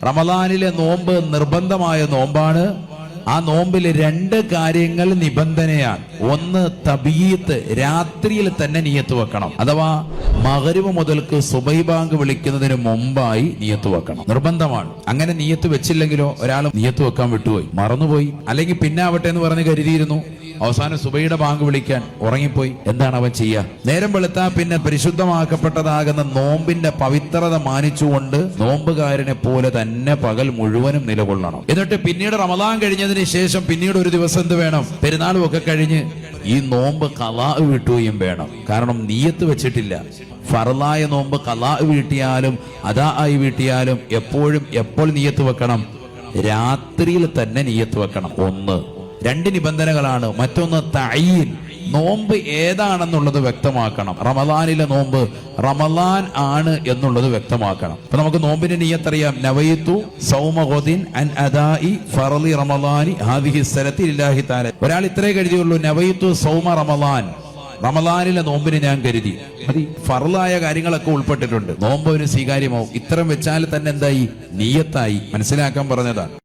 റമദാനിലെ നോമ്പ് നിർബന്ധമായ നോമ്പാണ്. ആ നോമ്പിൽ 2 കാര്യങ്ങൾ നിബന്ധനയാണ്. ഒന്ന് തബീത്ത്, രാത്രിയിൽ തന്നെ നിയത്ത് വെക്കണം. അഥവാ മഗ്‌രിബ് മുതൽക്ക് സുബഹി ബാങ്ക് വിളിക്കുന്നതിന് മുമ്പായി നിയത്ത് വെക്കണം, നിർബന്ധമാണ്. അങ്ങനെ നിയത്ത് വെച്ചില്ലെങ്കിലോ, ഒരാൾ നിയത്ത് വെക്കാൻ വിട്ടുപോയി, മറന്നുപോയി, അല്ലെങ്കിൽ പിന്നെ ആവട്ടെ എന്ന് പറഞ്ഞ് കരുതിയിരുന്നു, അവസാനം സുബഹിയുടെ ബാങ്ക് വിളിക്കാൻ ഉറങ്ങിപ്പോയി. എന്താണ് അവൻ ചെയ്യുക? നേരം വെളുത്താ പിന്നെ പരിശുദ്ധമാക്കപ്പെട്ടതാകുന്ന നോമ്പിന്റെ പവിത്രത മാനിച്ചുകൊണ്ട് നോമ്പുകാരനെ പോലെ തന്നെ പകൽ മുഴുവനും നിലകൊള്ളണം. എന്നിട്ട് പിന്നീട് റമദാൻ കഴിഞ്ഞതിന് ശേഷം പിന്നീട് ഒരു ദിവസം എന്ത് വേണം? പെരുന്നാളും ഒക്കെ കഴിഞ്ഞ് ഈ നോമ്പ് ഖളാ വീട്ടുകയും വേണം. കാരണം നിയത്ത് വെച്ചിട്ടില്ല. ഫർളായ നോമ്പ് ഖളാ വീട്ടിയാലും അദാ ആയി വീട്ടിയാലും എപ്പോൾ നിയത്ത് വെക്കണം? രാത്രിയിൽ തന്നെ നിയത്ത് വെക്കണം. 2 നിബന്ധനകളാണ്. മറ്റൊന്ന് തഅയീൻ, നോമ്പ് ഏതാണെന്നുള്ളത് വ്യക്തമാക്കണം. റമദാനിലെ നോമ്പ് റമദാൻ ആണ് എന്നുള്ളത് വ്യക്തമാക്കണം. അപ്പൊ നമുക്ക് നോമ്പിന്റെ നിയ്യത്തറിയാം. നവയിതു സൗമ ഗദിൻ അൻ അദാഇ ഫർളി റമദാനി ഹാദിഹി സനതി ലില്ലാഹി തആല. ഒരാൾ ഇത്രേ കരുതിയുള്ളൂ, നവയിതു സൗമ റമദാൻ, റമദാനിലെ നോമ്പിന് ഞാൻ കരുതി. മതി. ഫർളായ കാര്യങ്ങളൊക്കെ ഉൾപ്പെട്ടിട്ടുണ്ട്. നോമ്പ് ഒരു സ്വീകാര്യമാവും. ഇത്തരം വെച്ചാൽ തന്നെ എന്തായി? നിയ്യത്തായി. മനസ്സിലാക്കാൻ പറഞ്ഞതാണ്.